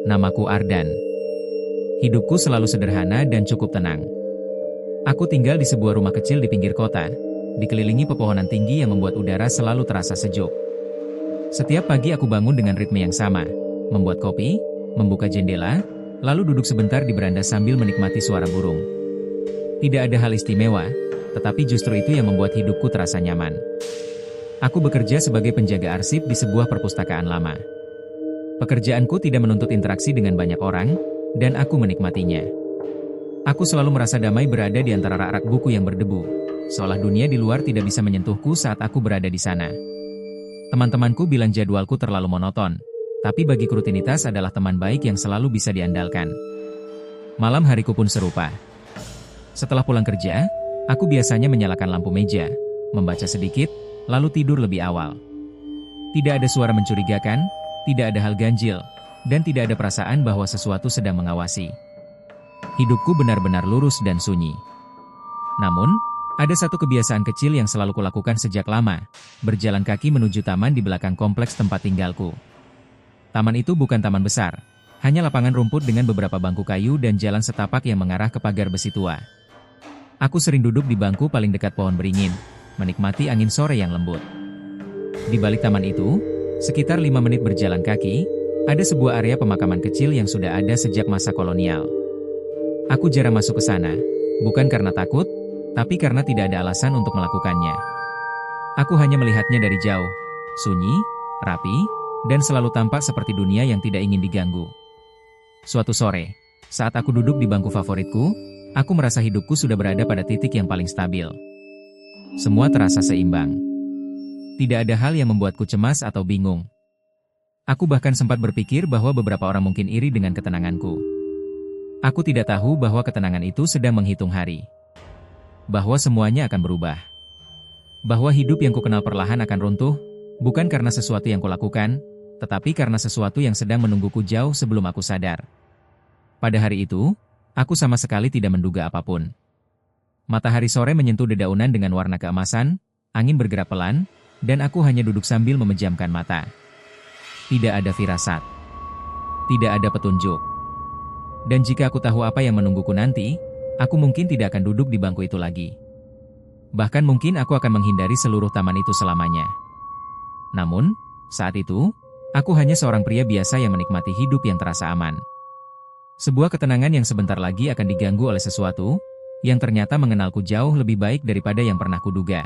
Namaku Ardan. Hidupku selalu sederhana dan cukup tenang. Aku tinggal di sebuah rumah kecil di pinggir kota, dikelilingi pepohonan tinggi yang membuat udara selalu terasa sejuk. Setiap pagi aku bangun dengan ritme yang sama, membuat kopi, membuka jendela, lalu duduk sebentar di beranda sambil menikmati suara burung. Tidak ada hal istimewa, tetapi justru itu yang membuat hidupku terasa nyaman. Aku bekerja sebagai penjaga arsip di sebuah perpustakaan lama. Pekerjaanku tidak menuntut interaksi dengan banyak orang, dan aku menikmatinya. Aku selalu merasa damai berada di antara rak-rak buku yang berdebu, seolah dunia di luar tidak bisa menyentuhku saat aku berada di sana. Teman-temanku bilang jadwalku terlalu monoton, tapi bagiku rutinitas adalah teman baik yang selalu bisa diandalkan. Malam hariku pun serupa. Setelah pulang kerja, aku biasanya menyalakan lampu meja, membaca sedikit, lalu tidur lebih awal. Tidak ada suara mencurigakan, tidak ada hal ganjil, dan tidak ada perasaan bahwa sesuatu sedang mengawasi. Hidupku benar-benar lurus dan sunyi. Namun, ada satu kebiasaan kecil yang selalu kulakukan sejak lama, berjalan kaki menuju taman di belakang kompleks tempat tinggalku. Taman itu bukan taman besar, hanya lapangan rumput dengan beberapa bangku kayu dan jalan setapak yang mengarah ke pagar besi tua. Aku sering duduk di bangku paling dekat pohon beringin, menikmati angin sore yang lembut. Di balik taman itu, sekitar 5 menit berjalan kaki, ada sebuah area pemakaman kecil yang sudah ada sejak masa kolonial. Aku jarang masuk ke sana, bukan karena takut, tapi karena tidak ada alasan untuk melakukannya. Aku hanya melihatnya dari jauh, sunyi, rapi, dan selalu tampak seperti dunia yang tidak ingin diganggu. Suatu sore, saat aku duduk di bangku favoritku, aku merasa hidupku sudah berada pada titik yang paling stabil. Semua terasa seimbang. Tidak ada hal yang membuatku cemas atau bingung. Aku bahkan sempat berpikir bahwa beberapa orang mungkin iri dengan ketenanganku. Aku tidak tahu bahwa ketenangan itu sedang menghitung hari. Bahwa semuanya akan berubah. Bahwa hidup yang kukenal perlahan akan runtuh, bukan karena sesuatu yang kulakukan, tetapi karena sesuatu yang sedang menungguku jauh sebelum aku sadar. Pada hari itu, aku sama sekali tidak menduga apapun. Matahari sore menyentuh dedaunan dengan warna keemasan, angin bergerak pelan, dan aku hanya duduk sambil memejamkan mata. Tidak ada firasat. Tidak ada petunjuk. Dan jika aku tahu apa yang menungguku nanti, aku mungkin tidak akan duduk di bangku itu lagi. Bahkan mungkin aku akan menghindari seluruh taman itu selamanya. Namun, saat itu, aku hanya seorang pria biasa yang menikmati hidup yang terasa aman. Sebuah ketenangan yang sebentar lagi akan diganggu oleh sesuatu, yang ternyata mengenalku jauh lebih baik daripada yang pernah kuduga.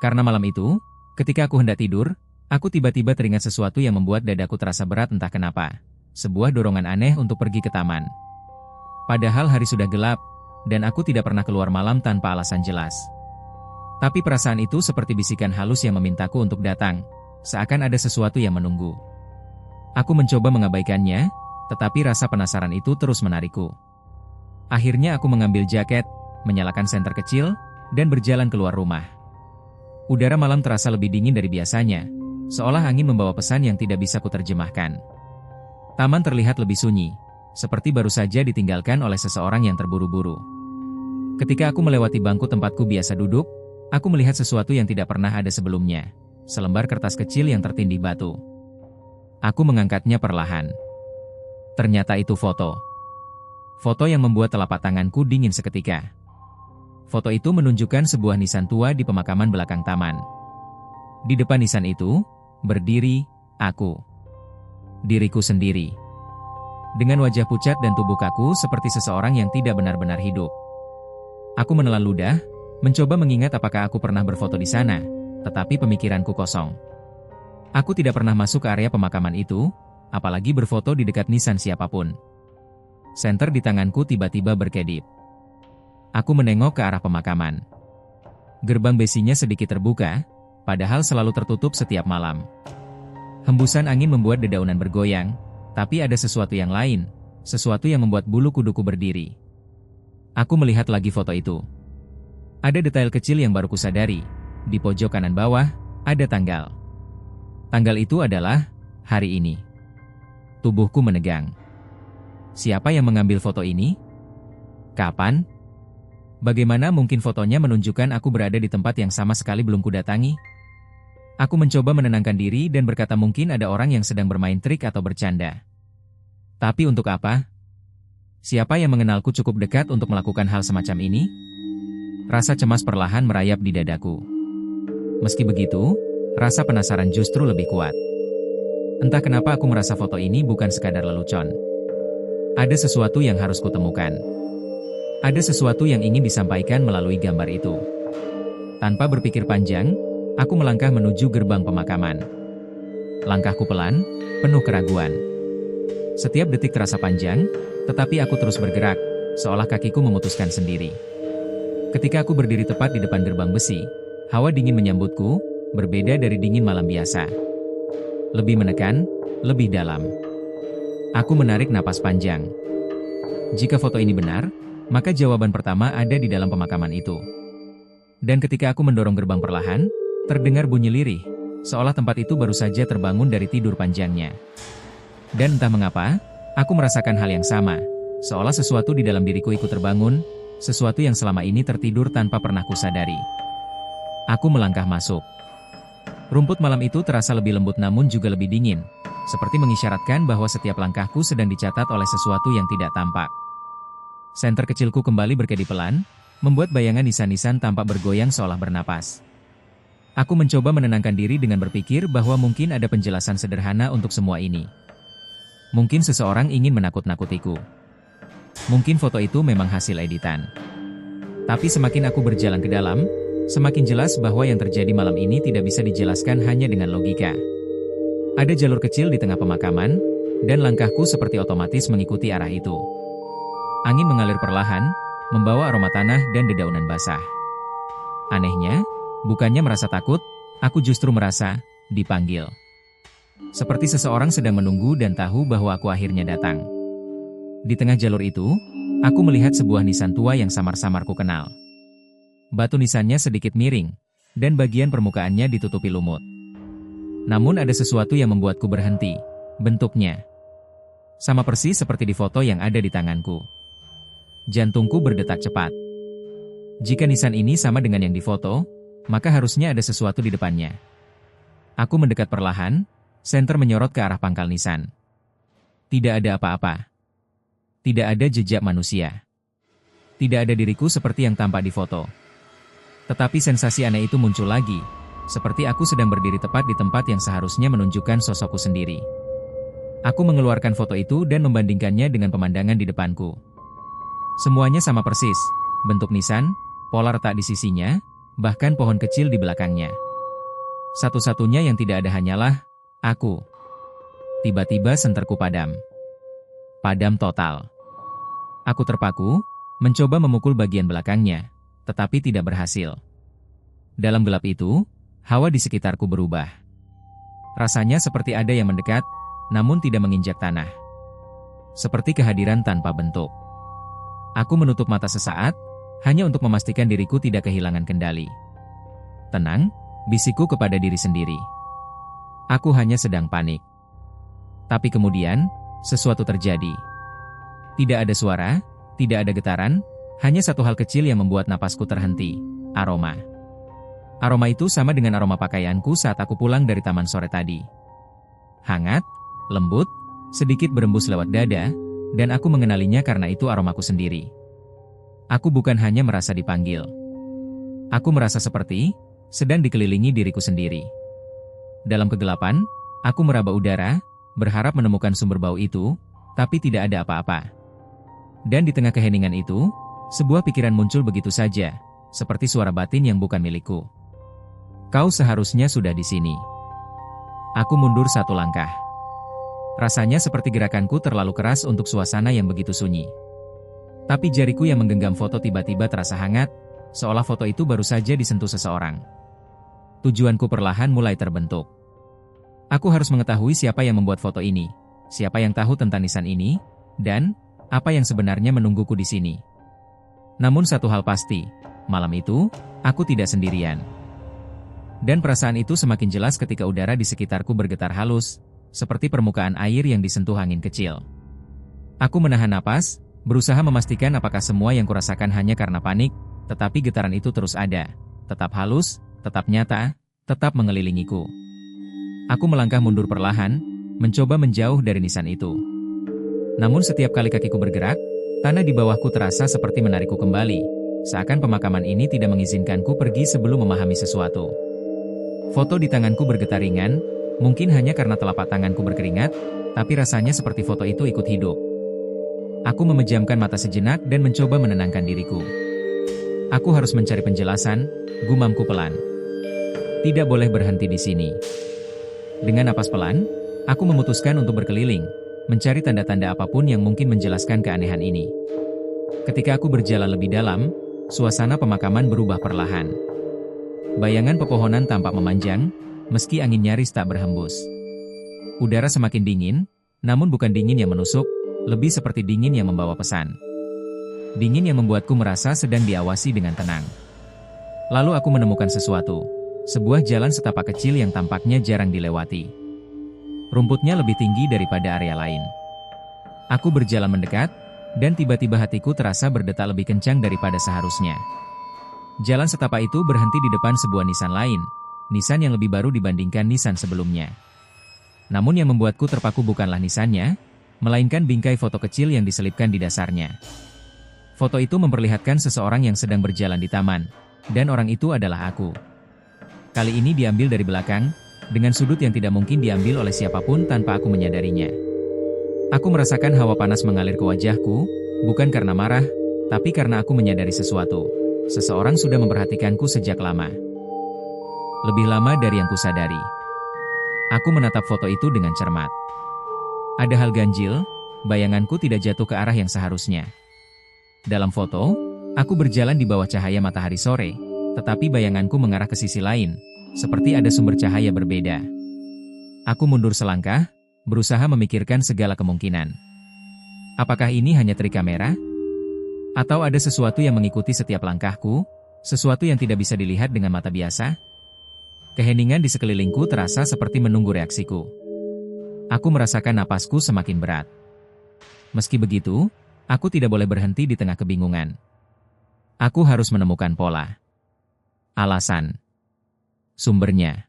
Karena malam itu, ketika aku hendak tidur, aku tiba-tiba teringat sesuatu yang membuat dadaku terasa berat entah kenapa. Sebuah dorongan aneh untuk pergi ke taman. Padahal hari sudah gelap, dan aku tidak pernah keluar malam tanpa alasan jelas. Tapi perasaan itu seperti bisikan halus yang memintaku untuk datang, seakan ada sesuatu yang menunggu. Aku mencoba mengabaikannya, tetapi rasa penasaran itu terus menarikku. Akhirnya aku mengambil jaket, menyalakan senter kecil, dan berjalan keluar rumah. Udara malam terasa lebih dingin dari biasanya, seolah angin membawa pesan yang tidak bisa kuterjemahkan. Taman terlihat lebih sunyi, seperti baru saja ditinggalkan oleh seseorang yang terburu-buru. Ketika aku melewati bangku tempatku biasa duduk, aku melihat sesuatu yang tidak pernah ada sebelumnya, selembar kertas kecil yang tertindih batu. Aku mengangkatnya perlahan. Ternyata itu foto. Foto yang membuat telapak tanganku dingin seketika. Foto itu menunjukkan sebuah nisan tua di pemakaman belakang taman. Di depan nisan itu, berdiri, aku. Diriku sendiri. Dengan wajah pucat dan tubuh kaku seperti seseorang yang tidak benar-benar hidup. Aku menelan ludah, mencoba mengingat apakah aku pernah berfoto di sana, tetapi pemikiranku kosong. Aku tidak pernah masuk ke area pemakaman itu, apalagi berfoto di dekat nisan siapapun. Senter di tanganku tiba-tiba berkedip. Aku menengok ke arah pemakaman. Gerbang besinya sedikit terbuka, padahal selalu tertutup setiap malam. Hembusan angin membuat dedaunan bergoyang, tapi ada sesuatu yang lain, sesuatu yang membuat bulu kuduku berdiri. Aku melihat lagi foto itu. Ada detail kecil yang baru kusadari. Di pojok kanan bawah, ada tanggal. Tanggal itu adalah hari ini. Tubuhku menegang. Siapa yang mengambil foto ini? Kapan? Bagaimana mungkin fotonya menunjukkan aku berada di tempat yang sama sekali belum kudatangi? Aku mencoba menenangkan diri dan berkata mungkin ada orang yang sedang bermain trik atau bercanda. Tapi untuk apa? Siapa yang mengenalku cukup dekat untuk melakukan hal semacam ini? Rasa cemas perlahan merayap di dadaku. Meski begitu, rasa penasaran justru lebih kuat. Entah kenapa aku merasa foto ini bukan sekadar lelucon. Ada sesuatu yang harus kutemukan. Ada sesuatu yang ingin disampaikan melalui gambar itu. Tanpa berpikir panjang, aku melangkah menuju gerbang pemakaman. Langkahku pelan, penuh keraguan. Setiap detik terasa panjang, tetapi aku terus bergerak, seolah kakiku memutuskan sendiri. Ketika aku berdiri tepat di depan gerbang besi, hawa dingin menyambutku, berbeda dari dingin malam biasa. Lebih menekan, lebih dalam. Aku menarik napas panjang. Jika foto ini benar, maka jawaban pertama ada di dalam pemakaman itu. Dan ketika aku mendorong gerbang perlahan, terdengar bunyi lirih, seolah tempat itu baru saja terbangun dari tidur panjangnya. Dan entah mengapa, aku merasakan hal yang sama, seolah sesuatu di dalam diriku ikut terbangun, sesuatu yang selama ini tertidur tanpa pernah kusadari. Aku melangkah masuk. Rumput malam itu terasa lebih lembut namun juga lebih dingin, seperti mengisyaratkan bahwa setiap langkahku sedang dicatat oleh sesuatu yang tidak tampak. Senter kecilku kembali berkedip pelan, membuat bayangan nisan-nisan tampak bergoyang seolah bernapas. Aku mencoba menenangkan diri dengan berpikir bahwa mungkin ada penjelasan sederhana untuk semua ini. Mungkin seseorang ingin menakut-nakutiku. Mungkin foto itu memang hasil editan. Tapi semakin aku berjalan ke dalam, semakin jelas bahwa yang terjadi malam ini tidak bisa dijelaskan hanya dengan logika. Ada jalur kecil di tengah pemakaman, dan langkahku seperti otomatis mengikuti arah itu. Angin mengalir perlahan, membawa aroma tanah dan dedaunan basah. Anehnya, bukannya merasa takut, aku justru merasa dipanggil. Seperti seseorang sedang menunggu dan tahu bahwa aku akhirnya datang. Di tengah jalur itu, aku melihat sebuah nisan tua yang samar-samar ku kenal. Batu nisannya sedikit miring, dan bagian permukaannya ditutupi lumut. Namun ada sesuatu yang membuatku berhenti, bentuknya. Sama persis seperti di foto yang ada di tanganku. Jantungku berdetak cepat. Jika nisan ini sama dengan yang difoto, maka harusnya ada sesuatu di depannya. Aku mendekat perlahan, senter menyorot ke arah pangkal nisan. Tidak ada apa-apa. Tidak ada jejak manusia. Tidak ada diriku seperti yang tampak di foto. Tetapi sensasi aneh itu muncul lagi, seperti aku sedang berdiri tepat di tempat yang seharusnya menunjukkan sosokku sendiri. Aku mengeluarkan foto itu dan membandingkannya dengan pemandangan di depanku. Semuanya sama persis, bentuk nisan, pola retak di sisinya, bahkan pohon kecil di belakangnya. Satu-satunya yang tidak ada hanyalah aku. Tiba-tiba senterku padam. Padam total. Aku terpaku, mencoba memukul bagian belakangnya, tetapi tidak berhasil. Dalam gelap itu, hawa di sekitarku berubah. Rasanya seperti ada yang mendekat, namun tidak menginjak tanah. Seperti kehadiran tanpa bentuk. Aku menutup mata sesaat, hanya untuk memastikan diriku tidak kehilangan kendali. Tenang, bisikku kepada diri sendiri. Aku hanya sedang panik. Tapi kemudian, sesuatu terjadi. Tidak ada suara, tidak ada getaran, hanya satu hal kecil yang membuat napasku terhenti, aroma. Aroma itu sama dengan aroma pakaianku saat aku pulang dari taman sore tadi. Hangat, lembut, sedikit berembus lewat dada, dan aku mengenalinya karena itu aromaku sendiri. Aku bukan hanya merasa dipanggil. Aku merasa seperti sedang dikelilingi diriku sendiri. Dalam kegelapan, aku meraba udara, berharap menemukan sumber bau itu, tapi tidak ada apa-apa. Dan di tengah keheningan itu, sebuah pikiran muncul begitu saja, seperti suara batin yang bukan milikku. Kau seharusnya sudah di sini. Aku mundur satu langkah. Rasanya seperti gerakanku terlalu keras untuk suasana yang begitu sunyi. Tapi jariku yang menggenggam foto tiba-tiba terasa hangat, seolah foto itu baru saja disentuh seseorang. Tujuanku perlahan mulai terbentuk. Aku harus mengetahui siapa yang membuat foto ini, siapa yang tahu tentang nisan ini, dan apa yang sebenarnya menungguku di sini. Namun satu hal pasti, malam itu, aku tidak sendirian. Dan perasaan itu semakin jelas ketika udara di sekitarku bergetar halus, seperti permukaan air yang disentuh angin kecil. Aku menahan napas, berusaha memastikan apakah semua yang kurasakan hanya karena panik, Tetapi getaran itu terus ada, tetap halus, tetap nyata, tetap mengelilingiku. Aku melangkah mundur perlahan, mencoba menjauh dari nisan itu. Namun setiap kali kakiku bergerak, tanah di bawahku terasa seperti menarikku kembali, seakan pemakaman ini tidak mengizinkanku pergi sebelum memahami sesuatu. Foto di tanganku bergetar ringan, mungkin hanya karena telapak tanganku berkeringat, tapi rasanya seperti foto itu ikut hidup. Aku memejamkan mata sejenak dan mencoba menenangkan diriku. Aku harus mencari penjelasan, gumamku pelan. Tidak boleh berhenti di sini. Dengan napas pelan, aku memutuskan untuk berkeliling, mencari tanda-tanda apapun yang mungkin menjelaskan keanehan ini. Ketika aku berjalan lebih dalam, suasana pemakaman berubah perlahan. Bayangan pepohonan tampak memanjang, meski angin nyaris tak berhembus. Udara semakin dingin, namun bukan dingin yang menusuk, lebih seperti dingin yang membawa pesan. Dingin yang membuatku merasa sedang diawasi dengan tenang. Lalu aku menemukan sesuatu, sebuah jalan setapak kecil yang tampaknya jarang dilewati. Rumputnya lebih tinggi daripada area lain. Aku berjalan mendekat, dan tiba-tiba hatiku terasa berdetak lebih kencang daripada seharusnya. Jalan setapak itu berhenti di depan sebuah nisan lain, nisan yang lebih baru dibandingkan nisan sebelumnya. Namun yang membuatku terpaku bukanlah nisannya, melainkan bingkai foto kecil yang diselipkan di dasarnya. Foto itu memperlihatkan seseorang yang sedang berjalan di taman, dan orang itu adalah aku. Kali ini diambil dari belakang, dengan sudut yang tidak mungkin diambil oleh siapapun tanpa aku menyadarinya. Aku merasakan hawa panas mengalir ke wajahku, bukan karena marah, tapi karena aku menyadari sesuatu. Seseorang sudah memperhatikanku sejak lama. Lebih lama dari yang kusadari. Aku menatap foto itu dengan cermat. Ada hal ganjil, bayanganku tidak jatuh ke arah yang seharusnya. Dalam foto, aku berjalan di bawah cahaya matahari sore, tetapi bayanganku mengarah ke sisi lain, seperti ada sumber cahaya berbeda. Aku mundur selangkah, berusaha memikirkan segala kemungkinan. Apakah ini hanya trik kamera? Atau ada sesuatu yang mengikuti setiap langkahku, sesuatu yang tidak bisa dilihat dengan mata biasa? Keheningan di sekelilingku terasa seperti menunggu reaksiku. Aku merasakan napasku semakin berat. Meski begitu, aku tidak boleh berhenti di tengah kebingungan. Aku harus menemukan pola. Alasan. Sumbernya.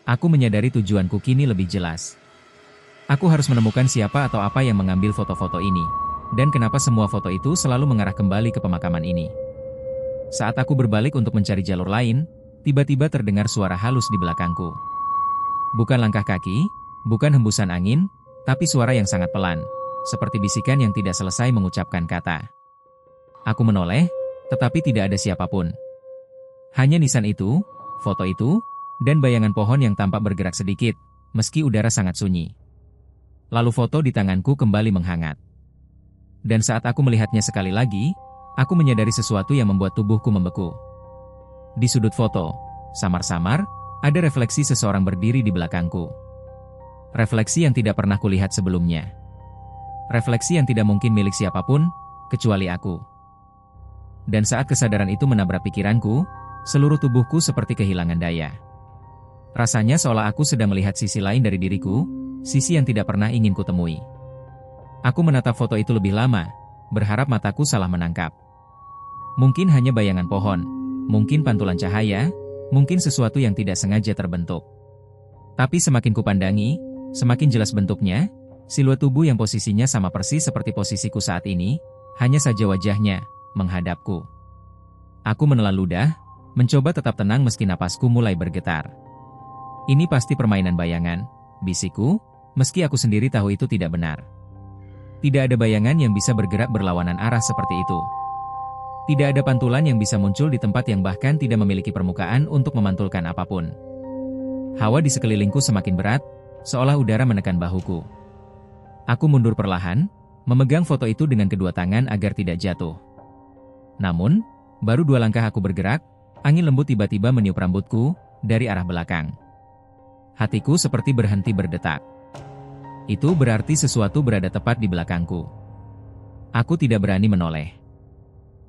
Aku menyadari tujuanku kini lebih jelas. Aku harus menemukan siapa atau apa yang mengambil foto-foto ini, dan kenapa semua foto itu selalu mengarah kembali ke pemakaman ini. Saat aku berbalik untuk mencari jalur lain, tiba-tiba terdengar suara halus di belakangku. Bukan langkah kaki, bukan hembusan angin, tapi suara yang sangat pelan, seperti bisikan yang tidak selesai mengucapkan kata. Aku menoleh, tetapi tidak ada siapapun. Hanya nisan itu, foto itu, dan bayangan pohon yang tampak bergerak sedikit, meski udara sangat sunyi. Lalu foto di tanganku kembali menghangat. Dan saat aku melihatnya sekali lagi, aku menyadari sesuatu yang membuat tubuhku membeku. Di sudut foto, samar-samar, ada refleksi seseorang berdiri di belakangku. Refleksi yang tidak pernah kulihat sebelumnya. Refleksi yang tidak mungkin milik siapapun, kecuali aku. Dan saat kesadaran itu menabrak pikiranku, seluruh tubuhku seperti kehilangan daya. Rasanya seolah aku sedang melihat sisi lain dari diriku, sisi yang tidak pernah ingin kutemui. Aku menatap foto itu lebih lama, berharap mataku salah menangkap. Mungkin hanya bayangan pohon, mungkin pantulan cahaya, mungkin sesuatu yang tidak sengaja terbentuk. Tapi semakin kupandangi, semakin jelas bentuknya, siluet tubuh yang posisinya sama persis seperti posisiku saat ini, hanya saja wajahnya menghadapku. Aku menelan ludah, mencoba tetap tenang meski napasku mulai bergetar. Ini pasti permainan bayangan, bisikku, meski aku sendiri tahu itu tidak benar. Tidak ada bayangan yang bisa bergerak berlawanan arah seperti itu. Tidak ada pantulan yang bisa muncul di tempat yang bahkan tidak memiliki permukaan untuk memantulkan apapun. Hawa di sekelilingku semakin berat, seolah udara menekan bahuku. Aku mundur perlahan, memegang foto itu dengan kedua tangan agar tidak jatuh. Namun, baru 2 langkah aku bergerak, angin lembut tiba-tiba meniup rambutku dari arah belakang. Hatiku seperti berhenti berdetak. Itu berarti sesuatu berada tepat di belakangku. Aku tidak berani menoleh.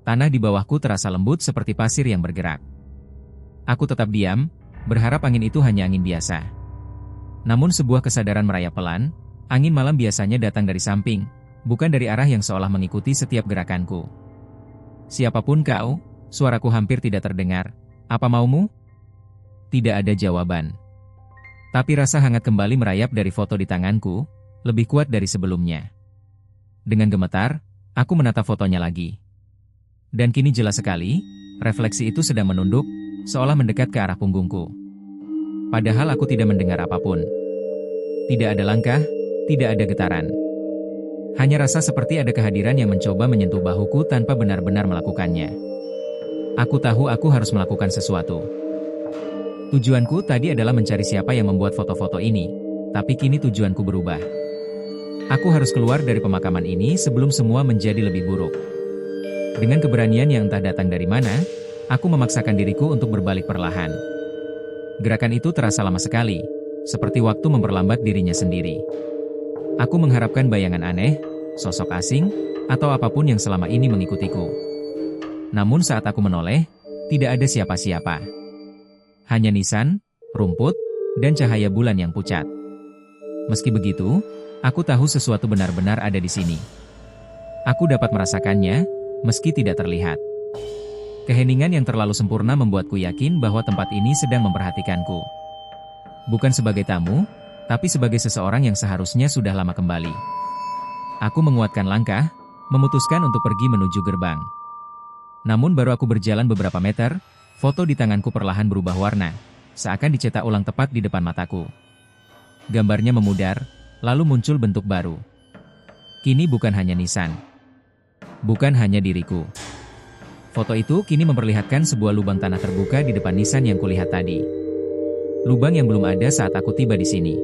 Tanah di bawahku terasa lembut seperti pasir yang bergerak. Aku tetap diam, berharap angin itu hanya angin biasa. Namun sebuah kesadaran merayap pelan, angin malam biasanya datang dari samping, bukan dari arah yang seolah mengikuti setiap gerakanku. Siapapun kau, Suaraku hampir tidak terdengar. Apa maumu? Tidak ada jawaban. Tapi rasa hangat kembali merayap dari foto di tanganku, lebih kuat dari sebelumnya. Dengan gemetar, aku menatap fotonya lagi. Dan kini jelas sekali, refleksi itu sedang menunduk, seolah mendekat ke arah punggungku. Padahal aku tidak mendengar apapun. Tidak ada langkah, tidak ada getaran. Hanya rasa seperti ada kehadiran yang mencoba menyentuh bahuku tanpa benar-benar melakukannya. Aku tahu aku harus melakukan sesuatu. Tujuanku tadi adalah mencari siapa yang membuat foto-foto ini, tapi kini tujuanku berubah. Aku harus keluar dari pemakaman ini sebelum semua menjadi lebih buruk. Dengan keberanian yang entah datang dari mana, aku memaksakan diriku untuk berbalik perlahan. Gerakan itu terasa lama sekali, seperti waktu memperlambat dirinya sendiri. Aku mengharapkan bayangan aneh, sosok asing, atau apapun yang selama ini mengikutiku. Namun saat aku menoleh, tidak ada siapa-siapa. Hanya nisan, rumput, dan cahaya bulan yang pucat. Meski begitu, aku tahu sesuatu benar-benar ada di sini. Aku dapat merasakannya, meski tidak terlihat. Keheningan yang terlalu sempurna membuatku yakin bahwa tempat ini sedang memperhatikanku. Bukan sebagai tamu, tapi sebagai seseorang yang seharusnya sudah lama kembali. Aku menguatkan langkah, memutuskan untuk pergi menuju gerbang. Namun baru aku berjalan beberapa meter, foto di tanganku perlahan berubah warna, seakan dicetak ulang tepat di depan mataku. Gambarnya memudar, lalu muncul bentuk baru. Kini bukan hanya nisan. Bukan hanya diriku. Foto itu kini memperlihatkan sebuah lubang tanah terbuka di depan nisan yang kulihat tadi. Lubang yang belum ada saat aku tiba di sini.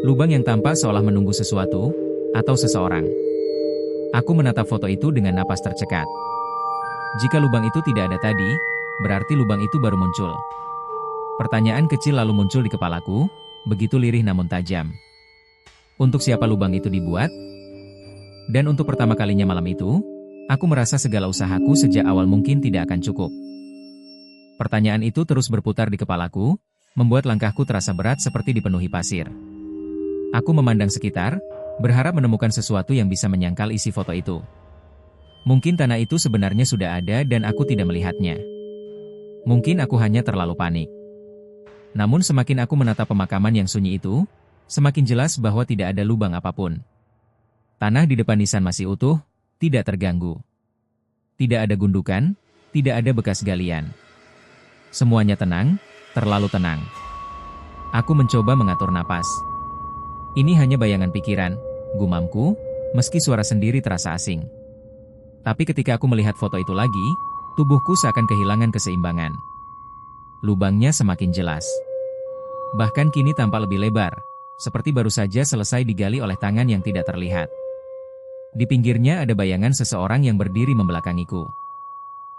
Lubang yang tampak seolah menunggu sesuatu, atau seseorang. Aku menatap foto itu dengan napas tercekat. Jika lubang itu tidak ada tadi, berarti lubang itu baru muncul. Pertanyaan kecil lalu muncul di kepalaku, begitu lirih namun tajam. Untuk siapa lubang itu dibuat? Dan untuk pertama kalinya malam itu, aku merasa segala usahaku sejak awal mungkin tidak akan cukup. Pertanyaan itu terus berputar di kepalaku, membuat langkahku terasa berat seperti dipenuhi pasir. Aku memandang sekitar, berharap menemukan sesuatu yang bisa menyangkal isi foto itu. Mungkin tanah itu sebenarnya sudah ada dan aku tidak melihatnya. Mungkin aku hanya terlalu panik. Namun semakin aku menatap pemakaman yang sunyi itu, semakin jelas bahwa tidak ada lubang apapun. Tanah di depan nisan masih utuh, tidak terganggu. Tidak ada gundukan, tidak ada bekas galian. Semuanya tenang, terlalu tenang. Aku mencoba mengatur napas. Ini hanya bayangan pikiran, gumamku, meski suara sendiri terasa asing. Tapi ketika aku melihat foto itu lagi, tubuhku seakan kehilangan keseimbangan. Lubangnya semakin jelas. Bahkan kini tampak lebih lebar, seperti baru saja selesai digali oleh tangan yang tidak terlihat. Di pinggirnya ada bayangan seseorang yang berdiri membelakangiku.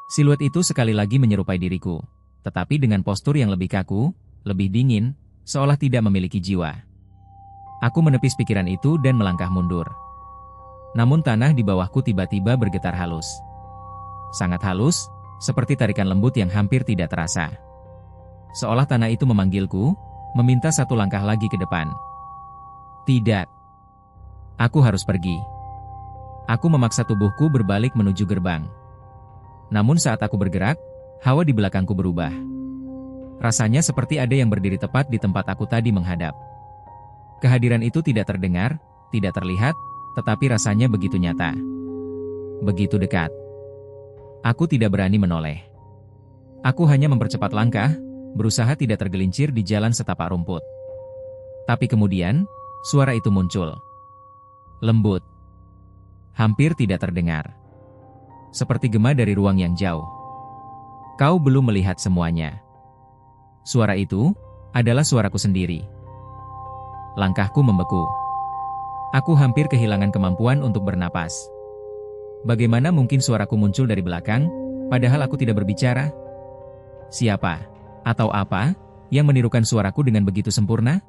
Siluet itu sekali lagi menyerupai diriku, tetapi dengan postur yang lebih kaku, lebih dingin, seolah tidak memiliki jiwa. Aku menepis pikiran itu dan melangkah mundur. Namun tanah di bawahku tiba-tiba bergetar halus. Sangat halus, seperti tarikan lembut yang hampir tidak terasa. Seolah tanah itu memanggilku, meminta satu langkah lagi ke depan. Tidak. Aku harus pergi. Aku memaksa tubuhku berbalik menuju gerbang. Namun saat aku bergerak, hawa di belakangku berubah. Rasanya seperti ada yang berdiri tepat di tempat aku tadi menghadap. Kehadiran itu tidak terdengar, tidak terlihat, tetapi rasanya begitu nyata. Begitu dekat. Aku tidak berani menoleh. Aku hanya mempercepat langkah, berusaha tidak tergelincir di jalan setapak rumput. Tapi kemudian, suara itu muncul. Lembut. Hampir tidak terdengar. Seperti gema dari ruang yang jauh. Kau belum melihat semuanya. Suara itu adalah suaraku sendiri. Langkahku membeku. Aku hampir kehilangan kemampuan untuk bernapas. Bagaimana mungkin suaraku muncul dari belakang, padahal aku tidak berbicara? Siapa atau apa yang menirukan suaraku dengan begitu sempurna?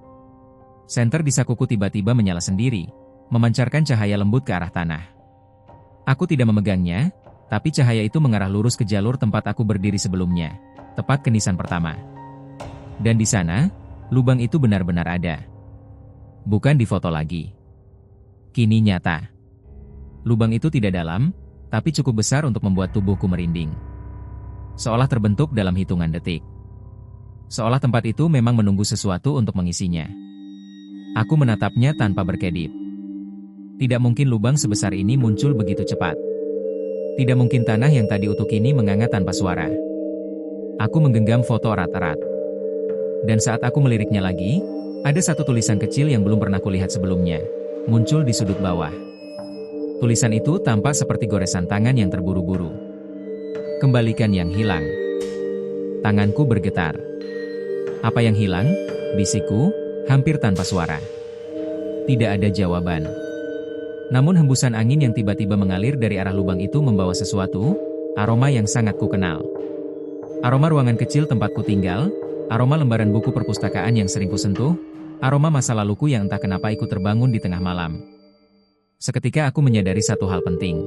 Senter di sakuku tiba-tiba menyala sendiri, memancarkan cahaya lembut ke arah tanah. Aku tidak memegangnya, tapi cahaya itu mengarah lurus ke jalur tempat aku berdiri sebelumnya, tepat ke nisan pertama. Dan di sana, lubang itu benar-benar ada. Bukan di foto lagi. Kini nyata. Lubang itu tidak dalam, tapi cukup besar untuk membuat tubuhku merinding. seolah terbentuk dalam hitungan detik. Seolah tempat itu memang menunggu sesuatu untuk mengisinya. Aku menatapnya tanpa berkedip. Tidak mungkin lubang sebesar ini muncul begitu cepat. Tidak mungkin tanah yang tadi utuh kini menganga tanpa suara. Aku menggenggam foto erat-erat. Dan saat aku meliriknya lagi, ada satu tulisan kecil yang belum pernah kulihat sebelumnya, muncul di sudut bawah. Tulisan itu tampak seperti goresan tangan yang terburu-buru. Kembalikan yang hilang. Tanganku bergetar. Apa yang hilang? Bisikku, hampir tanpa suara. Tidak ada jawaban. Namun hembusan angin yang tiba-tiba mengalir dari arah lubang itu membawa sesuatu, aroma yang sangat kukenal. Aroma ruangan kecil tempatku tinggal, aroma lembaran buku perpustakaan yang sering kusentuh, aroma masa laluku yang entah kenapa ikut terbangun di tengah malam. Seketika aku menyadari satu hal penting.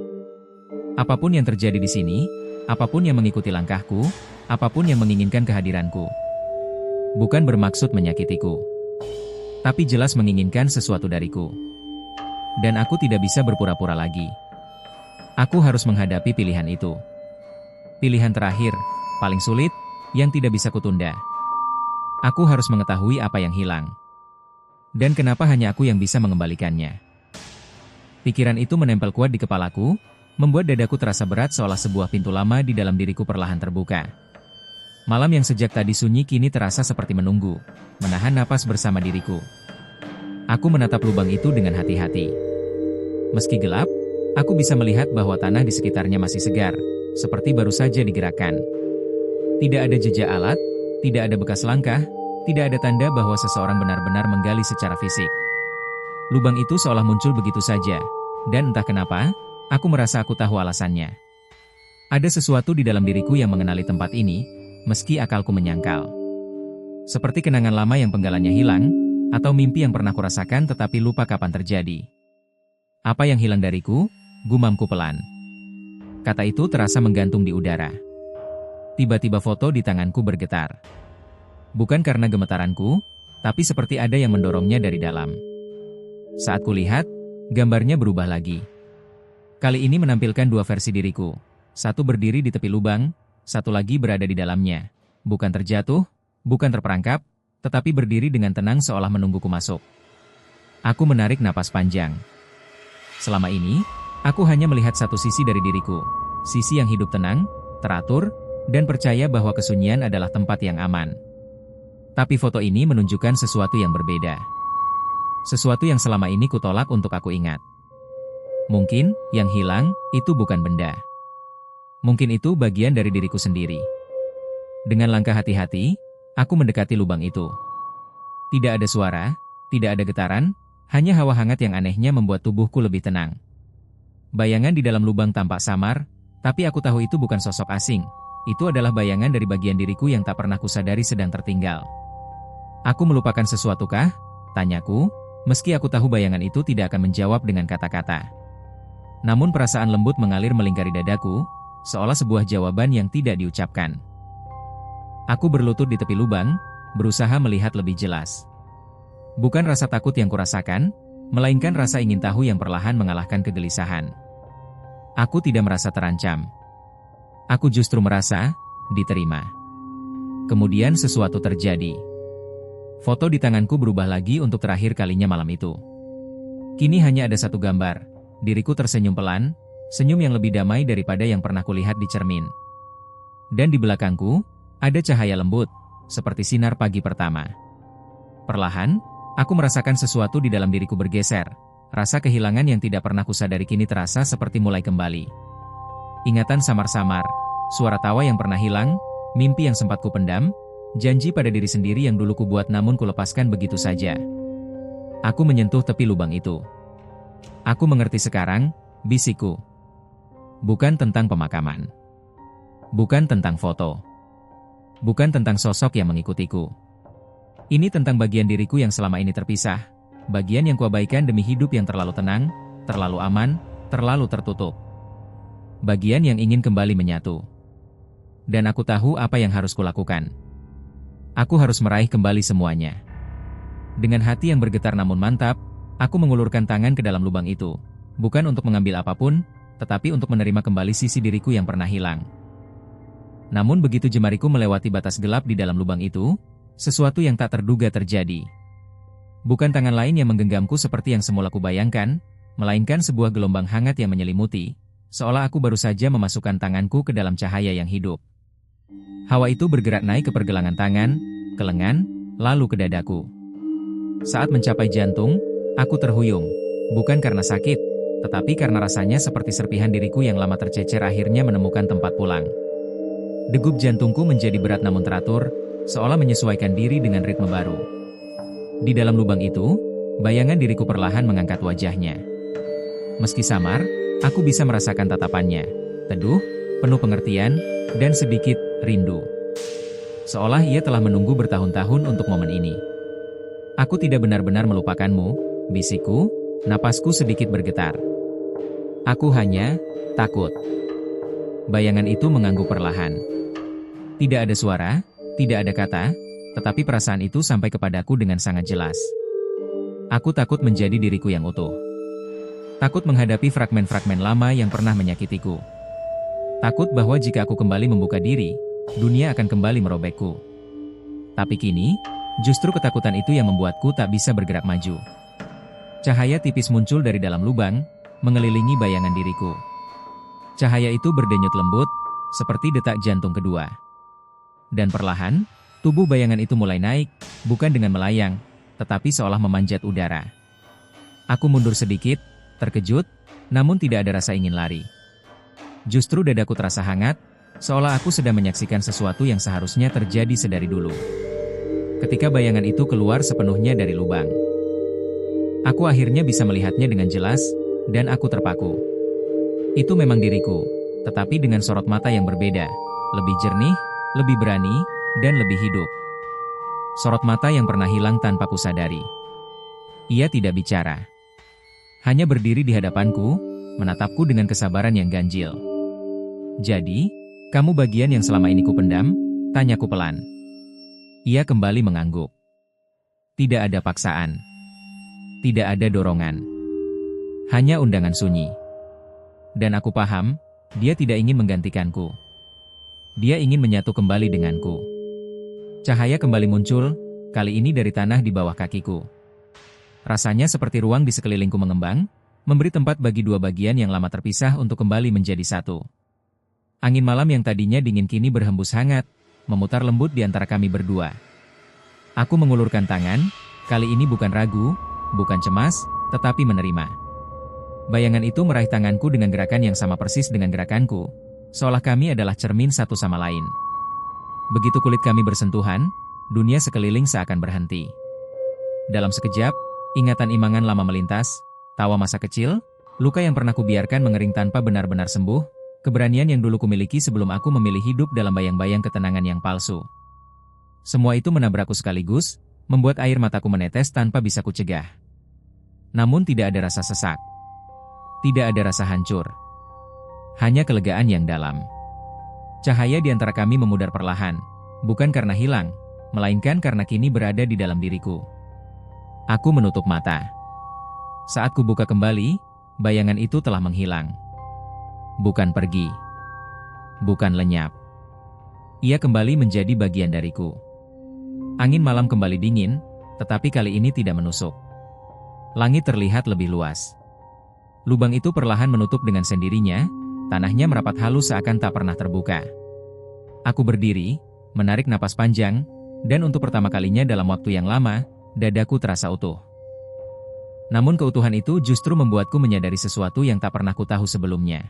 Apapun yang terjadi di sini, apapun yang mengikuti langkahku, apapun yang menginginkan kehadiranku, bukan bermaksud menyakitiku, tapi jelas menginginkan sesuatu dariku. Dan aku tidak bisa berpura-pura lagi. Aku harus menghadapi pilihan itu. Pilihan terakhir, paling sulit, yang tidak bisa kutunda. Aku harus mengetahui apa yang hilang. Dan kenapa hanya aku yang bisa mengembalikannya. Pikiran itu menempel kuat di kepalaku, membuat dadaku terasa berat seolah sebuah pintu lama di dalam diriku perlahan terbuka. Malam yang sejak tadi sunyi kini terasa seperti menunggu, menahan napas bersama diriku. Aku menatap lubang itu dengan hati-hati. Meski gelap, aku bisa melihat bahwa tanah di sekitarnya masih segar, seperti baru saja digerakkan. Tidak ada jejak alat, tidak ada bekas langkah, tidak ada tanda bahwa seseorang benar-benar menggali secara fisik. Lubang itu seolah muncul begitu saja, dan entah kenapa, aku merasa aku tahu alasannya. Ada sesuatu di dalam diriku yang mengenali tempat ini, meski akalku menyangkal. Seperti kenangan lama yang penggalannya hilang, atau mimpi yang pernah kurasakan tetapi lupa kapan terjadi. Apa yang hilang dariku? Gumamku pelan. Kata itu terasa menggantung di udara. Tiba-tiba foto di tanganku bergetar. Bukan karena gemetaranku, tapi seperti ada yang mendorongnya dari dalam. Saat kulihat, gambarnya berubah lagi. Kali ini menampilkan dua versi diriku. Satu berdiri di tepi lubang, satu lagi berada di dalamnya. Bukan terjatuh, bukan terperangkap, tetapi berdiri dengan tenang seolah menungguku masuk. Aku menarik napas panjang. Selama ini, aku hanya melihat satu sisi dari diriku. Sisi yang hidup tenang, teratur, dan percaya bahwa kesunyian adalah tempat yang aman. Tapi foto ini menunjukkan sesuatu yang berbeda. Sesuatu yang selama ini kutolak untuk aku ingat. Mungkin, yang hilang, itu bukan benda. Mungkin itu bagian dari diriku sendiri. Dengan langkah hati-hati, aku mendekati lubang itu. Tidak ada suara, tidak ada getaran, hanya hawa hangat yang anehnya membuat tubuhku lebih tenang. Bayangan di dalam lubang tampak samar, tapi aku tahu itu bukan sosok asing. Itu adalah bayangan dari bagian diriku yang tak pernah kusadari sedang tertinggal. Aku melupakan sesuatukah? Tanyaku, meski aku tahu bayangan itu tidak akan menjawab dengan kata-kata. Namun perasaan lembut mengalir melingkari dadaku, seolah sebuah jawaban yang tidak diucapkan. Aku berlutut di tepi lubang, berusaha melihat lebih jelas. Bukan rasa takut yang kurasakan, melainkan rasa ingin tahu yang perlahan mengalahkan kegelisahan. Aku tidak merasa terancam. Aku justru merasa diterima. Kemudian sesuatu terjadi. Foto di tanganku berubah lagi untuk terakhir kalinya malam itu. Kini hanya ada satu gambar. Diriku tersenyum pelan, senyum yang lebih damai daripada yang pernah kulihat di cermin. Dan di belakangku, ada cahaya lembut, seperti sinar pagi pertama. Perlahan, aku merasakan sesuatu di dalam diriku bergeser. Rasa kehilangan yang tidak pernah kusadari kini terasa seperti mulai kembali. Ingatan samar-samar, suara tawa yang pernah hilang, mimpi yang sempat kupendam, janji pada diri sendiri yang dulu kubuat namun kulepaskan begitu saja. Aku menyentuh tepi lubang itu. Aku mengerti sekarang, bisikku. Bukan tentang pemakaman. Bukan tentang foto. Bukan tentang sosok yang mengikutiku. Ini tentang bagian diriku yang selama ini terpisah, bagian yang kuabaikan demi hidup yang terlalu tenang, terlalu aman, terlalu tertutup. Bagian yang ingin kembali menyatu. Dan aku tahu apa yang harus kulakukan. Aku harus meraih kembali semuanya. Dengan hati yang bergetar namun mantap, aku mengulurkan tangan ke dalam lubang itu. Bukan untuk mengambil apapun, tetapi untuk menerima kembali sisi diriku yang pernah hilang. Namun begitu jemariku melewati batas gelap di dalam lubang itu, sesuatu yang tak terduga terjadi. Bukan tangan lain yang menggenggamku seperti yang semula kubayangkan, melainkan sebuah gelombang hangat yang menyelimuti, seolah aku baru saja memasukkan tanganku ke dalam cahaya yang hidup. Hawa itu bergerak naik ke pergelangan tangan, ke lengan, lalu ke dadaku. Saat mencapai jantung, aku terhuyung, bukan karena sakit, tetapi karena rasanya seperti serpihan diriku yang lama tercecer akhirnya menemukan tempat pulang. Degup jantungku menjadi berat namun teratur, seolah menyesuaikan diri dengan ritme baru. Di dalam lubang itu, bayangan diriku perlahan mengangkat wajahnya. Meski samar, aku bisa merasakan tatapannya, teduh, penuh pengertian, dan sedikit rindu. Seolah ia telah menunggu bertahun-tahun untuk momen ini. Aku tidak benar-benar melupakanmu, bisikku, napasku sedikit bergetar. Aku hanya takut. Bayangan itu mengangguk perlahan. Tidak ada suara, tidak ada kata, tetapi perasaan itu sampai kepadaku dengan sangat jelas. Aku takut menjadi diriku yang utuh. Takut menghadapi fragmen-fragmen lama yang pernah menyakitiku. Takut bahwa jika aku kembali membuka diri, dunia akan kembali merobekku. Tapi kini, justru ketakutan itu yang membuatku tak bisa bergerak maju. Cahaya tipis muncul dari dalam lubang, mengelilingi bayangan diriku. Cahaya itu berdenyut lembut, seperti detak jantung kedua. Dan perlahan, tubuh bayangan itu mulai naik, bukan dengan melayang, tetapi seolah memanjat udara. Aku mundur sedikit, terkejut, namun tidak ada rasa ingin lari. Justru dadaku terasa hangat, seolah aku sedang menyaksikan sesuatu yang seharusnya terjadi sedari dulu. Ketika bayangan itu keluar sepenuhnya dari lubang, aku akhirnya bisa melihatnya dengan jelas, dan aku terpaku. Itu memang diriku, tetapi dengan sorot mata yang berbeda, lebih jernih, lebih berani, dan lebih hidup. Sorot mata yang pernah hilang tanpa kusadari. Ia tidak bicara. Hanya berdiri di hadapanku, menatapku dengan kesabaran yang ganjil. Jadi, kamu bagian yang selama ini kupendam? Tanyaku pelan. Ia kembali mengangguk. Tidak ada paksaan. Tidak ada dorongan. Hanya undangan sunyi. Dan aku paham, dia tidak ingin menggantikanku. Dia ingin menyatu kembali denganku. Cahaya kembali muncul, kali ini dari tanah di bawah kakiku. Rasanya seperti ruang di sekelilingku mengembang, memberi tempat bagi dua bagian yang lama terpisah untuk kembali menjadi satu. Angin malam yang tadinya dingin kini berhembus hangat, memutar lembut di antara kami berdua. Aku mengulurkan tangan, kali ini bukan ragu, bukan cemas, tetapi menerima. Bayangan itu meraih tanganku dengan gerakan yang sama persis dengan gerakanku, seolah kami adalah cermin satu sama lain. Begitu kulit kami bersentuhan, dunia sekeliling seakan berhenti. Dalam sekejap, ingatan imangan lama melintas, tawa masa kecil, luka yang pernah kubiarkan mengering tanpa benar-benar sembuh, keberanian yang dulu kumiliki sebelum aku memilih hidup dalam bayang-bayang ketenangan yang palsu. Semua itu menabrakku sekaligus, membuat air mataku menetes tanpa bisa kucegah. Namun tidak ada rasa sesak. Tidak ada rasa hancur. Hanya kelegaan yang dalam. Cahaya di antara kami memudar perlahan, bukan karena hilang, melainkan karena kini berada di dalam diriku. Aku menutup mata. Saat kubuka kembali, bayangan itu telah menghilang. Bukan pergi. Bukan lenyap. Ia kembali menjadi bagian dariku. Angin malam kembali dingin, tetapi kali ini tidak menusuk. Langit terlihat lebih luas. Lubang itu perlahan menutup dengan sendirinya, tanahnya merapat halus seakan tak pernah terbuka. Aku berdiri, menarik napas panjang, dan untuk pertama kalinya dalam waktu yang lama, dadaku terasa utuh. Namun keutuhan itu justru membuatku menyadari sesuatu yang tak pernah kutahu sebelumnya.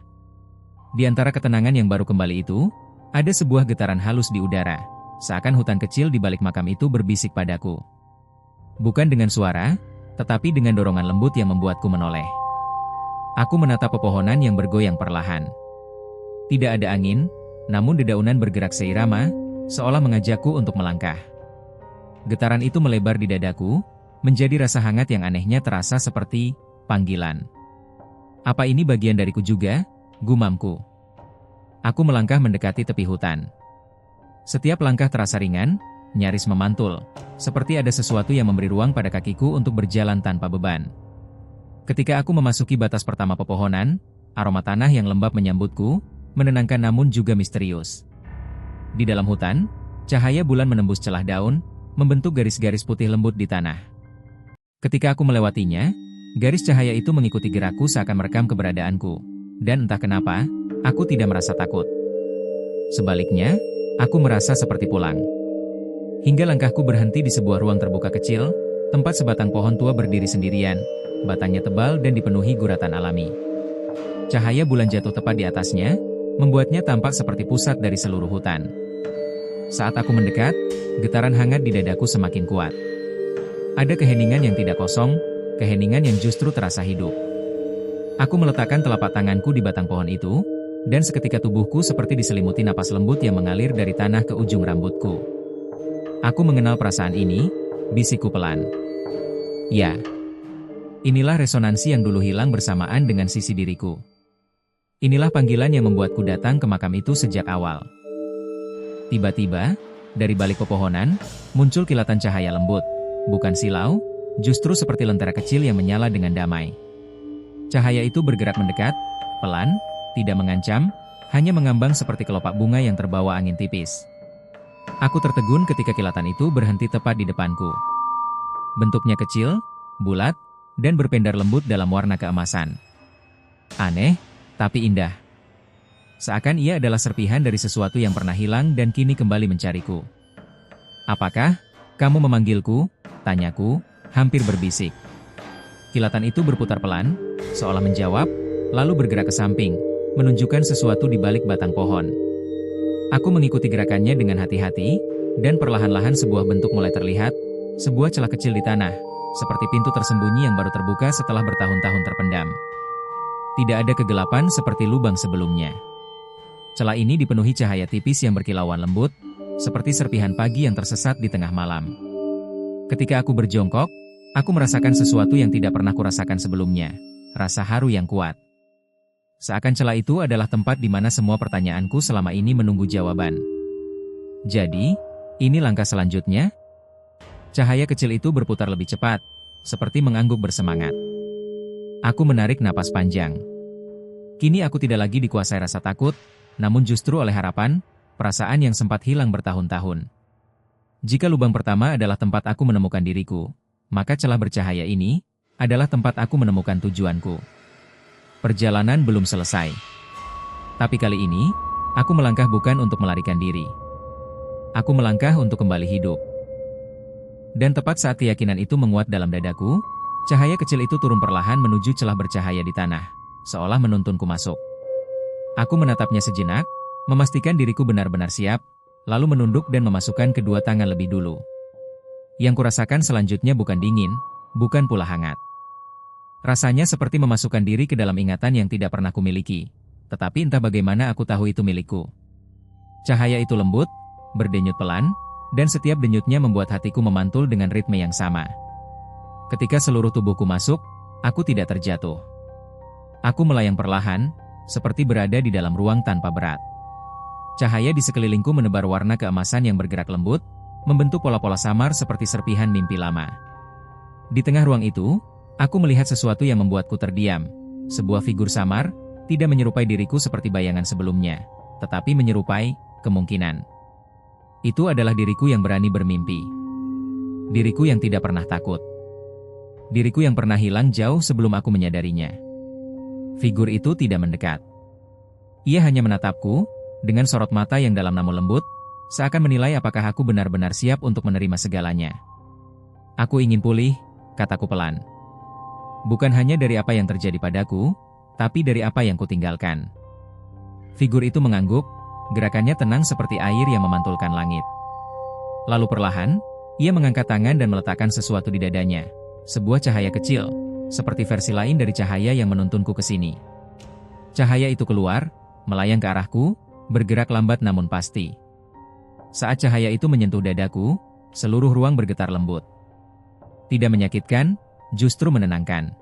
Di antara ketenangan yang baru kembali itu, ada sebuah getaran halus di udara, seakan hutan kecil di balik makam itu berbisik padaku. Bukan dengan suara, tetapi dengan dorongan lembut yang membuatku menoleh. Aku menatap pepohonan yang bergoyang perlahan. Tidak ada angin, namun dedaunan bergerak seirama, seolah mengajakku untuk melangkah. Getaran itu melebar di dadaku, menjadi rasa hangat yang anehnya terasa seperti panggilan. Apa ini bagian dariku juga? Gumamku. Aku melangkah mendekati tepi hutan. Setiap langkah terasa ringan, nyaris memantul, seperti ada sesuatu yang memberi ruang pada kakiku untuk berjalan tanpa beban. Ketika aku memasuki batas pertama pepohonan, aroma tanah yang lembab menyambutku, menenangkan namun juga misterius. Di dalam hutan, cahaya bulan menembus celah daun, membentuk garis-garis putih lembut di tanah. Ketika aku melewatinya, garis cahaya itu mengikuti gerakku seakan merekam keberadaanku. Dan entah kenapa, aku tidak merasa takut. Sebaliknya, aku merasa seperti pulang. Hingga langkahku berhenti di sebuah ruang terbuka kecil, tempat sebatang pohon tua berdiri sendirian, batangnya tebal dan dipenuhi guratan alami. Cahaya bulan jatuh tepat di atasnya, membuatnya tampak seperti pusat dari seluruh hutan. Saat aku mendekat, getaran hangat di dadaku semakin kuat. Ada keheningan yang tidak kosong, keheningan yang justru terasa hidup. Aku meletakkan telapak tanganku di batang pohon itu, dan seketika tubuhku seperti diselimuti napas lembut yang mengalir dari tanah ke ujung rambutku. Aku mengenal perasaan ini, bisikku pelan. Ya, inilah resonansi yang dulu hilang bersamaan dengan sisi diriku. Inilah panggilan yang membuatku datang ke makam itu sejak awal. Tiba-tiba, dari balik pepohonan, muncul kilatan cahaya lembut. Bukan silau, justru seperti lentera kecil yang menyala dengan damai. Cahaya itu bergerak mendekat, pelan, tidak mengancam, hanya mengambang seperti kelopak bunga yang terbawa angin tipis. Aku tertegun ketika kilatan itu berhenti tepat di depanku. Bentuknya kecil, bulat, dan berpendar lembut dalam warna keemasan. Aneh, tapi indah. Seakan ia adalah serpihan dari sesuatu yang pernah hilang dan kini kembali mencariku. "Apakah kamu memanggilku?" tanyaku, hampir berbisik. Kilatan itu berputar pelan, seolah menjawab, lalu bergerak ke samping, menunjukkan sesuatu di balik batang pohon. Aku mengikuti gerakannya dengan hati-hati, dan perlahan-lahan sebuah bentuk mulai terlihat, sebuah celah kecil di tanah, seperti pintu tersembunyi yang baru terbuka setelah bertahun-tahun terpendam. Tidak ada kegelapan seperti lubang sebelumnya. Celah ini dipenuhi cahaya tipis yang berkilauan lembut, seperti serpihan pagi yang tersesat di tengah malam. Ketika aku berjongkok, aku merasakan sesuatu yang tidak pernah kurasakan sebelumnya, rasa haru yang kuat. Seakan celah itu adalah tempat di mana semua pertanyaanku selama ini menunggu jawaban. Jadi, ini langkah selanjutnya? Cahaya kecil itu berputar lebih cepat, seperti mengangguk bersemangat. Aku menarik napas panjang. Kini aku tidak lagi dikuasai rasa takut, namun justru oleh harapan, perasaan yang sempat hilang bertahun-tahun. Jika lubang pertama adalah tempat aku menemukan diriku, maka celah bercahaya ini adalah tempat aku menemukan tujuanku. Perjalanan belum selesai. Tapi kali ini, aku melangkah bukan untuk melarikan diri. Aku melangkah untuk kembali hidup. Dan tepat saat keyakinan itu menguat dalam dadaku, cahaya kecil itu turun perlahan menuju celah bercahaya di tanah, seolah menuntunku masuk. Aku menatapnya sejenak, memastikan diriku benar-benar siap, lalu menunduk dan memasukkan kedua tangan lebih dulu. Yang kurasakan selanjutnya bukan dingin, bukan pula hangat. Rasanya seperti memasukkan diri ke dalam ingatan yang tidak pernah kumiliki, tetapi entah bagaimana aku tahu itu milikku. Cahaya itu lembut, berdenyut pelan, dan setiap denyutnya membuat hatiku memantul dengan ritme yang sama. Ketika seluruh tubuhku masuk, aku tidak terjatuh. Aku melayang perlahan, seperti berada di dalam ruang tanpa berat. Cahaya di sekelilingku menebar warna keemasan yang bergerak lembut, membentuk pola-pola samar seperti serpihan mimpi lama. Di tengah ruang itu, aku melihat sesuatu yang membuatku terdiam. Sebuah figur samar, tidak menyerupai diriku seperti bayangan sebelumnya, tetapi menyerupai kemungkinan. Itu adalah diriku yang berani bermimpi. Diriku yang tidak pernah takut. Diriku yang pernah hilang jauh sebelum aku menyadarinya. Figur itu tidak mendekat. Ia hanya menatapku, dengan sorot mata yang dalam namun lembut, seakan menilai apakah aku benar-benar siap untuk menerima segalanya. "Aku ingin pulih," kataku pelan. "Bukan hanya dari apa yang terjadi padaku, tapi dari apa yang kutinggalkan." Figur itu mengangguk, gerakannya tenang seperti air yang memantulkan langit. Lalu perlahan, ia mengangkat tangan dan meletakkan sesuatu di dadanya, sebuah cahaya kecil, seperti versi lain dari cahaya yang menuntunku ke sini. Cahaya itu keluar, melayang ke arahku, bergerak lambat namun pasti. Saat cahaya itu menyentuh dadaku, seluruh ruang bergetar lembut. Tidak menyakitkan, justru menenangkan.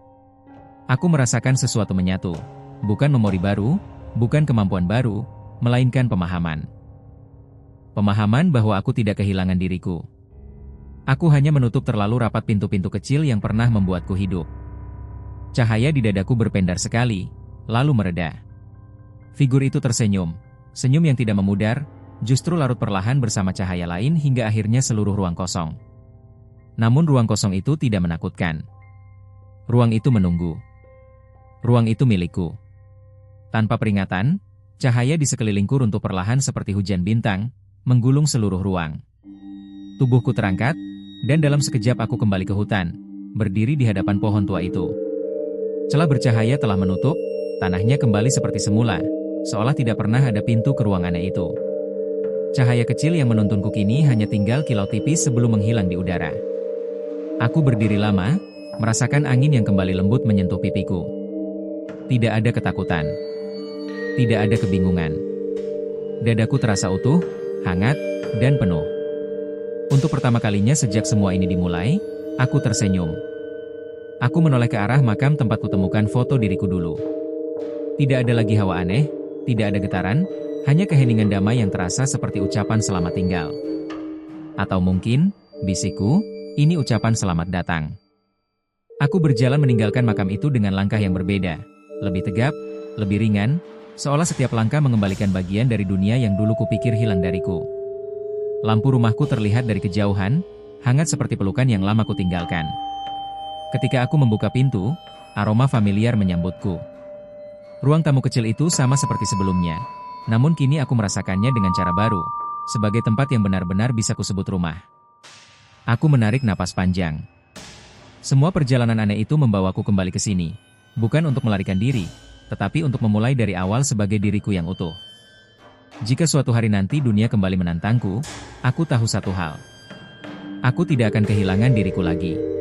Aku merasakan sesuatu menyatu, bukan memori baru, bukan kemampuan baru, melainkan pemahaman. Pemahaman bahwa aku tidak kehilangan diriku. Aku hanya menutup terlalu rapat pintu-pintu kecil yang pernah membuatku hidup. Cahaya di dadaku berpendar sekali, lalu mereda. Figur itu tersenyum, senyum yang tidak memudar, justru larut perlahan bersama cahaya lain hingga akhirnya seluruh ruang kosong. Namun ruang kosong itu tidak menakutkan. Ruang itu menunggu. Ruang itu milikku. Tanpa peringatan, cahaya di sekelilingku runtuh perlahan seperti hujan bintang, menggulung seluruh ruang. Tubuhku terangkat, dan dalam sekejap aku kembali ke hutan, berdiri di hadapan pohon tua itu. Celah bercahaya telah menutup, tanahnya kembali seperti semula, seolah tidak pernah ada pintu ke ruang aneh itu. Cahaya kecil yang menuntunku kini hanya tinggal kilau tipis sebelum menghilang di udara. Aku berdiri lama, merasakan angin yang kembali lembut menyentuh pipiku. Tidak ada ketakutan. Tidak ada kebingungan. Dadaku terasa utuh, hangat, dan penuh. Untuk pertama kalinya sejak semua ini dimulai, aku tersenyum. Aku menoleh ke arah makam tempat kutemukan foto diriku dulu. Tidak ada lagi hawa aneh, tidak ada getaran, hanya keheningan damai yang terasa seperti ucapan selamat tinggal. Atau mungkin, bisikku, ini ucapan selamat datang. Aku berjalan meninggalkan makam itu dengan langkah yang berbeda, lebih tegap, lebih ringan, seolah setiap langkah mengembalikan bagian dari dunia yang dulu kupikir hilang dariku. Lampu rumahku terlihat dari kejauhan, hangat seperti pelukan yang lama kutinggalkan. Ketika aku membuka pintu, aroma familiar menyambutku. Ruang tamu kecil itu sama seperti sebelumnya, namun kini aku merasakannya dengan cara baru, sebagai tempat yang benar-benar bisa kusebut rumah. Aku menarik napas panjang. Semua perjalanan aneh itu membawaku kembali ke sini, bukan untuk melarikan diri, tetapi untuk memulai dari awal sebagai diriku yang utuh. Jika suatu hari nanti dunia kembali menantangku, aku tahu satu hal. Aku tidak akan kehilangan diriku lagi.